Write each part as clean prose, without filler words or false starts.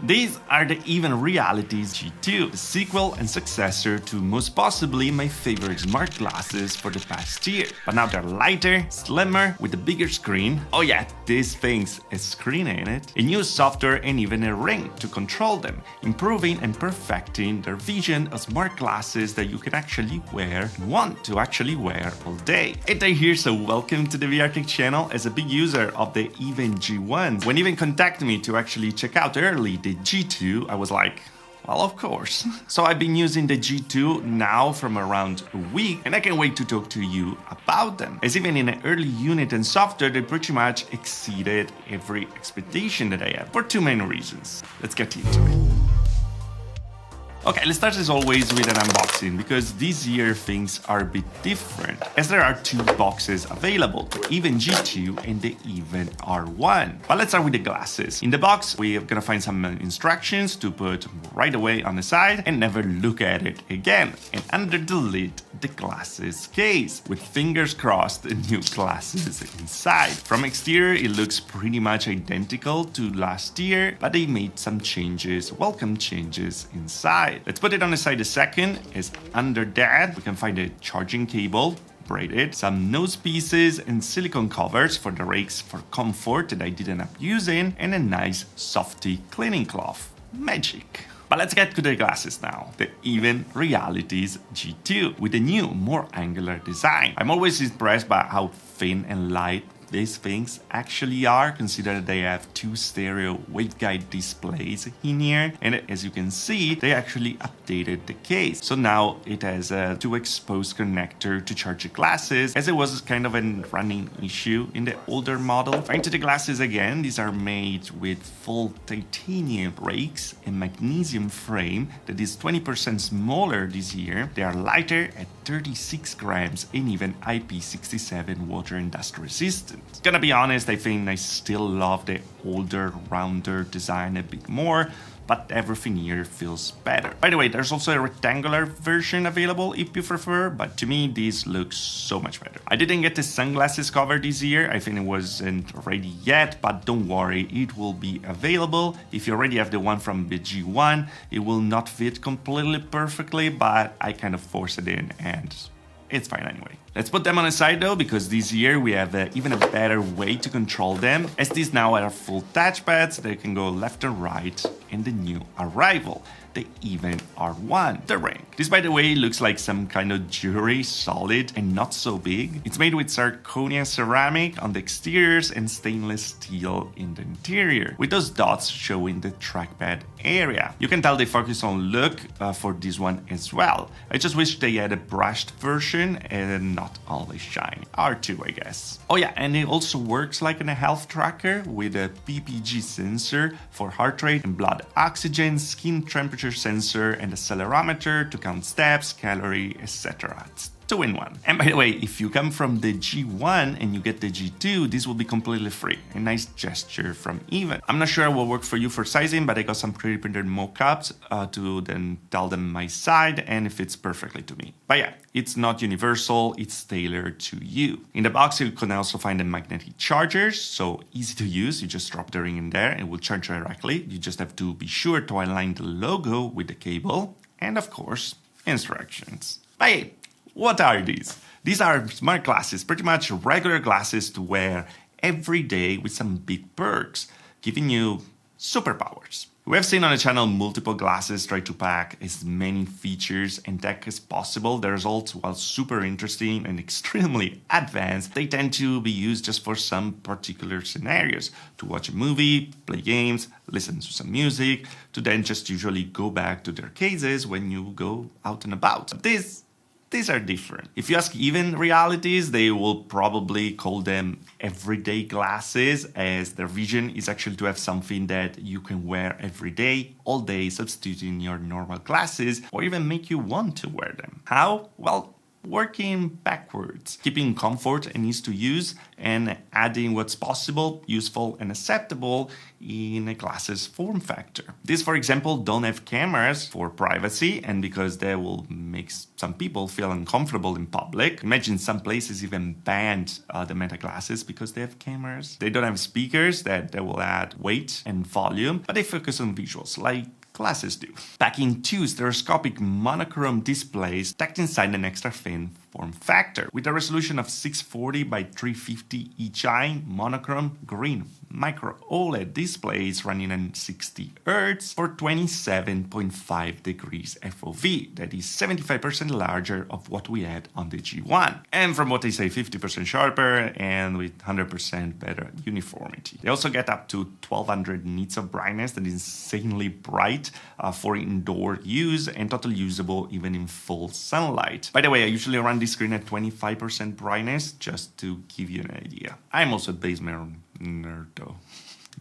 These are the Even Realities G2, the sequel and successor to most possibly my favorite smart glasses for the past year. But now they're lighter, slimmer, with a bigger screen. Oh yeah, this thing's a screen in it. A new software and even a ring to control them, improving and perfecting their vision of smart glasses that you can actually wear and want to actually wear all day. Hey there here, so welcome to the VR Tech channel. As a big user of the Even G1, when even contacted me to actually check out early the G2, I was like, well, of course. So I've been using the G2 now from around a week, and I can't wait to talk to you about them. As even in an early unit and software, they pretty much exceeded every expectation that I had for two main reasons. Let's get into it. Okay, let's start as always with an unboxing, because this year things are a bit different, as there are two boxes available, the Even G2 and the Even R1. But let's start with the glasses. In the box, we're gonna find some instructions to put right away on the side and never look at it again. And under the lid, the glasses case, with fingers crossed, the new glasses inside. From exterior, it looks pretty much identical to last year, but they made some changes, welcome changes inside. Let's put it on the side a second, as under that we can find a charging cable, braided, some nose pieces and silicone covers for the rakes for comfort that I did end up using, and a nice softy cleaning cloth. Magic. But let's get to the glasses now. The Even Realities G2 with a new, more angular design. I'm always impressed by how thin and light these things actually are, considering they have two stereo waveguide displays in here, and as you can see, they actually updated the case. So now it has a two exposed connector to charge the glasses, as it was kind of a running issue in the older model. Into the glasses again, these are made with full titanium rakes and magnesium frame that is 20% smaller this year. They are lighter at 36 grams and even IP67 water and dust resistant. Gonna be honest, I think I still love the older, rounder design a bit more, but everything here feels better. By the way, there's also a rectangular version available if you prefer, but to me, this looks so much better. I didn't get the sunglasses cover this year. I think it wasn't ready yet, but don't worry, it will be available. If you already have the one from the G1, it will not fit completely perfectly, but I kind of forced it in and it's fine anyway. Let's put them on the side though, because this year we have even a better way to control them, as these now are full touchpads. They can go left and right, and the new arrival, the Even R1, the ring. This, by the way, looks like some kind of jewelry, solid and not so big. It's made with zirconia ceramic on the exteriors and stainless steel in the interior, with those dots showing the trackpad area. You can tell they focus on look for this one as well. I just wish they had a brushed version and not always shiny. R2, I guess. Oh yeah, and it also works like a health tracker with a PPG sensor for heart rate and blood oxygen, skin temperature sensor, and accelerometer to count steps, calorie, etc. It's 2-in-1. And by the way, if you come from the G1 and you get the G2, this will be completely free. A nice gesture from Even. I'm not sure it will work for you for sizing, but I got some 3D printed mock-ups to then tell them my size, and it fits perfectly to me. But yeah, it's not universal, it's tailored to you. In the box, you can also find the magnetic chargers, so easy to use. You just drop the ring in there and it will charge directly. You just have to be sure to align the logo with the cable, and of course, instructions. But hey, what are these? These are smart glasses, pretty much regular glasses to wear every day with some big perks, giving you superpowers. We have seen on the channel multiple glasses try to pack as many features and tech as possible. The results, while super interesting and extremely advanced, they tend to be used just for some particular scenarios. To watch a movie, play games, listen to some music, to then just usually go back to their cases when you go out and about. These are different. If you ask Even Realities, they will probably call them everyday glasses, as their vision is actually to have something that you can wear every day, all day, substituting your normal glasses, or even make you want to wear them. How? Well, working backwards, keeping comfort and ease to use, and adding what's possible, useful, and acceptable in a glass's form factor. These, for example, don't have cameras for privacy and because they will make some people feel uncomfortable in public. Imagine some places even banned the Meta glasses because they have cameras. They don't have speakers that will add weight and volume, but they focus on visuals like glasses do. Packing two stereoscopic monochrome displays tucked inside an extra thin form factor with a resolution of 640 by 350 each eye, monochrome green micro OLED displays running at 60 Hz for 27.5 degrees FOV. That is 75% larger of what we had on the G1. And from what they say, 50% sharper and with 100% better uniformity. They also get up to 1200 nits of brightness, that is insanely bright for indoor use and totally usable even in full sunlight. By the way, I usually run this screen at 25% brightness just to give you an idea. I'm also a base mirror nerd though.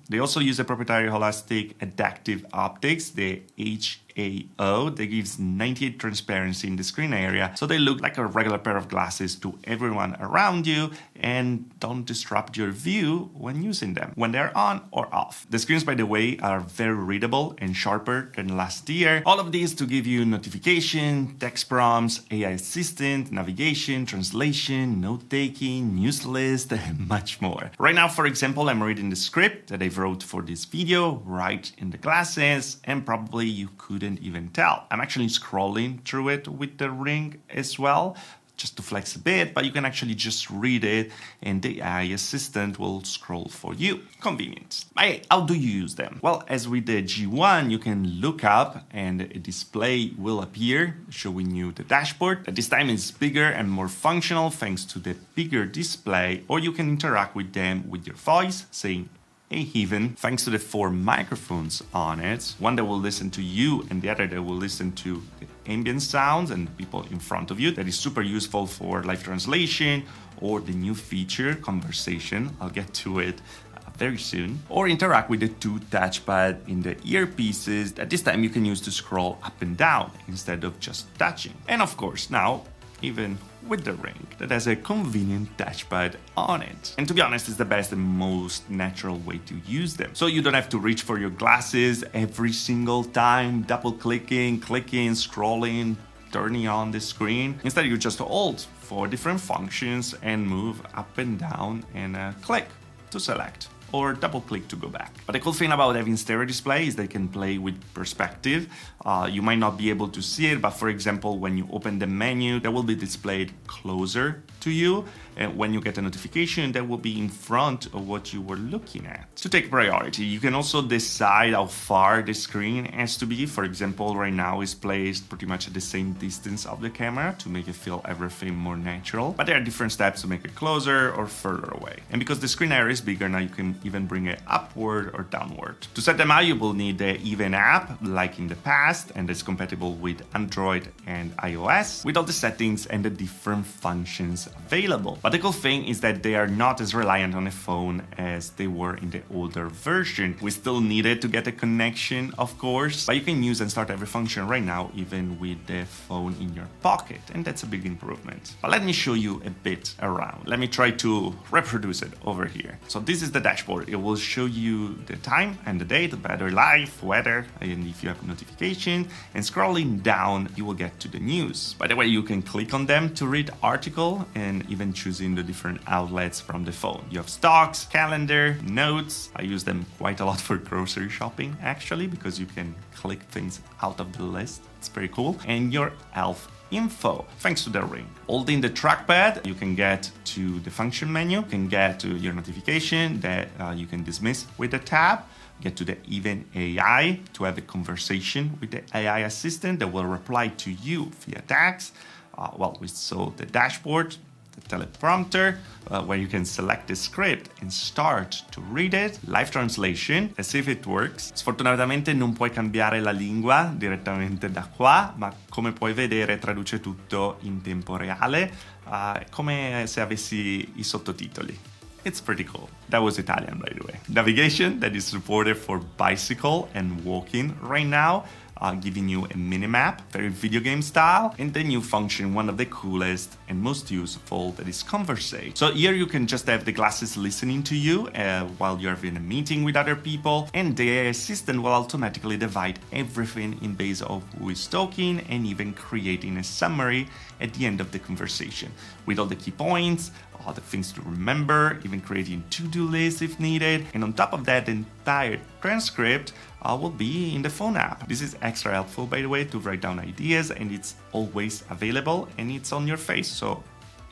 They also use a proprietary holistic adaptive optics, the HAO, that gives 98 transparency in the screen area, so they look like a regular pair of glasses to everyone around you and don't disrupt your view when using them, when they're on or off. The screens, by the way, are very readable and sharper than last year. All of these to give you notification, text prompts, AI assistant, navigation, translation, note-taking, news list, and much more. Right now, for example, I'm reading the script that I wrote for this video right in the glasses, and probably you couldn't even tell. I'm actually scrolling through it with the Ring as well, just to flex a bit, but you can actually just read it and the AI assistant will scroll for you. Convenient. How do you use them? Well, as with the G1, you can look up and a display will appear showing you the dashboard. At this time it's bigger and more functional thanks to the bigger display, or you can interact with them with your voice, saying, "Hey, even," thanks to the 4 microphones on it, one that will listen to you and the other that will listen to the ambient sounds and people in front of you. That is super useful for live translation or the new feature, conversation. I'll get to it very soon. Or interact with the 2 touchpad in the earpieces. At this time you can use to scroll up and down instead of just touching. And of course now, even with the Ring that has a convenient touchpad on it. And to be honest, it's the best and most natural way to use them. So you don't have to reach for your glasses every single time, double clicking, scrolling, turning on the screen. Instead, you just hold 4 different functions and move up and down and click to select, or double click to go back. But the cool thing about having stereo display is they can play with perspective. You might not be able to see it, but for example, when you open the menu, that will be displayed closer to you. And when you get a notification, that will be in front of what you were looking at. To take priority, you can also decide how far the screen has to be. For example, right now it's placed pretty much at the same distance of the camera to make it feel everything more natural. But there are different steps to make it closer or further away. And because the screen area is bigger now, you can even bring it upward or downward. To set them out, you will need the Even app, like in the past, and it's compatible with Android and iOS, with all the settings and the different functions available. But the cool thing is that they are not as reliant on a phone as they were in the older version. We still needed to get a connection, of course, but you can use and start every function right now, even with the phone in your pocket, and that's a big improvement. But let me show you a bit around. Let me try to reproduce it over here. So this is the dashboard. It will show you the time and the date, battery life, weather, and if you have notification. And scrolling down, you will get to the news. By the way, you can click on them to read article and even choosing the different outlets from the phone. You have stocks, calendar, notes. I use them quite a lot for grocery shopping, actually, because you can click things out of the list. It's very cool. And your health info, thanks to the Ring. Holding the trackpad, you can get to the function menu, you can get to your notification that you can dismiss with the tab, get to the Even AI to have a conversation with the AI assistant that will reply to you via text. We saw the dashboard, the teleprompter, where you can select the script and start to read it. Live translation, let's see if it works. Sfortunatamente non puoi cambiare la lingua direttamente da qua, ma come puoi vedere traduce tutto in tempo reale, come se avessi I sottotitoli. It's pretty cool. That was Italian, by the way. Navigation, that is supported for bicycle and walking right now. giving you a minimap, very video game style, and the new function, one of the coolest and most useful, that is Conversate. So here you can just have the glasses listening to you while you're in a meeting with other people, and the assistant will automatically divide everything in base of who is talking and even creating a summary at the end of the conversation with all the key points, all the things to remember, even creating to-do lists if needed. And on top of that, the entire transcript will be in the phone app. This is extra helpful, by the way, to write down ideas, and it's always available and it's on your face, so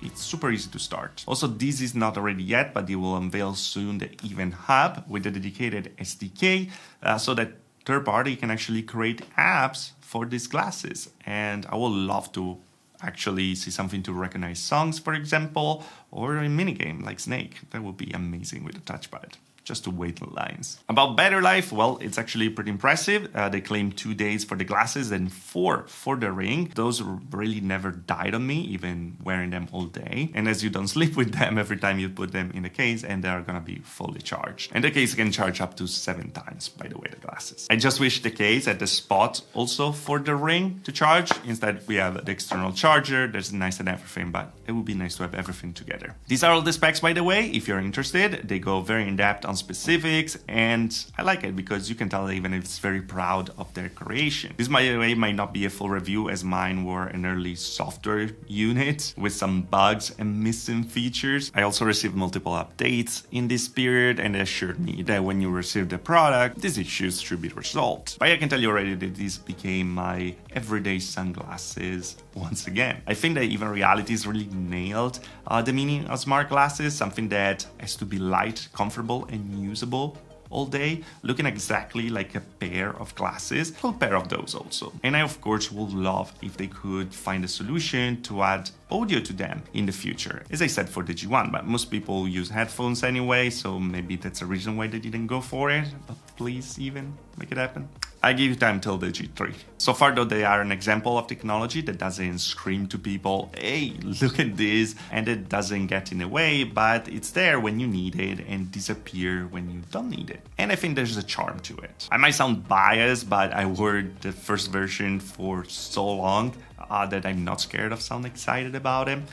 it's super easy to start. Also, this is not ready yet, but they will unveil soon the Event Hub with a dedicated SDK so that third party can actually create apps for these glasses. And I would love to actually see something to recognize songs, for example, or a minigame like Snake. That would be amazing with a touchpad. Just to wait in lines. About battery life, well, it's actually pretty impressive. They claim 2 days for the glasses and 4 for the ring. Those really never died on me, even wearing them all day. And as you don't sleep with them every time you put them in the case, and they are gonna be fully charged. And the case can charge up to 7 times, by the way, the glasses. I just wish the case had the spot also for the ring to charge. Instead, we have the external charger. There's nice and everything, but it would be nice to have everything together. These are all the specs, by the way. If you're interested, they go very in depth on specifics, and I like it because you can tell even if it's very proud of their creation. This, by the way, might not be a full review, as mine were an early software unit with some bugs and missing features. I also received multiple updates in this period, and they assured me that when you receive the product, these issues should be resolved. But I can tell you already that this became my everyday sunglasses once again. I think that even Realities really nailed the meaning of smart glasses, something that has to be light, comfortable, and usable all day, looking exactly like a pair of glasses, a full pair of those also. And I of course would love if they could find a solution to add audio to them in the future, as I said for the G1, but most people use headphones anyway, so maybe that's a reason why they didn't go for it. But please even make it happen. I give you time till the G3. So far though, they are an example of technology that doesn't scream to people, hey, look at this, and it doesn't get in the way, but it's there when you need it and disappear when you don't need it. And I think there's a charm to it. I might sound biased, but I wore the first version for so long that I'm not scared of sounding excited about them.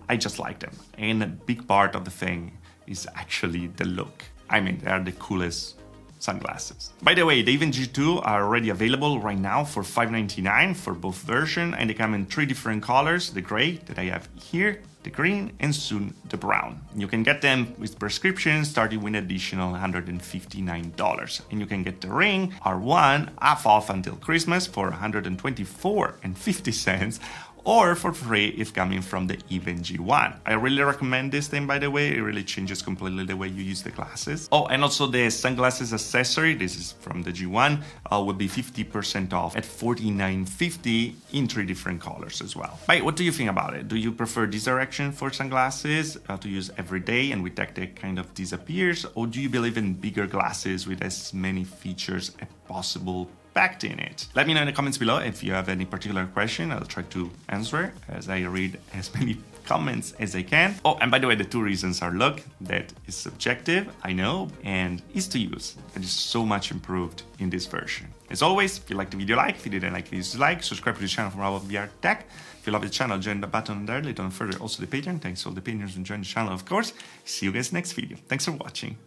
I just like them. And a big part of the thing is actually the look. I mean, they are the coolest sunglasses. By the way, the Even G2 are already available right now for $5.99 for both versions, and they come in 3 different colors: the gray that I have here, the green, and soon the brown. You can get them with prescriptions starting with an additional $159, and you can get the ring R1 half off until Christmas for $124.50, or for free if coming from the Even G1. I really recommend this thing, by the way. It really changes completely the way you use the glasses. Oh, and also the sunglasses accessory, this is from the G1, will be 50% off at $49.50 in 3 different colors as well. But what do you think about it? Do you prefer this direction for sunglasses to use every day and with tech that kind of disappears? Or do you believe in bigger glasses with as many features as possible packed in it? Let me know in the comments below if you have any particular question. I'll try to answer as I read as many comments as I can. Oh, and by the way, the 2 reasons are look, that is subjective, I know, and ease to use. That is so much improved in this version. As always, if you liked the video, like. If you didn't like, please dislike. Subscribe to the channel for more VR tech. If you love the channel, join the button there. Later on further, also the Patreon. Thanks to all the Patreons and join the channel, of course. See you guys next video. Thanks for watching.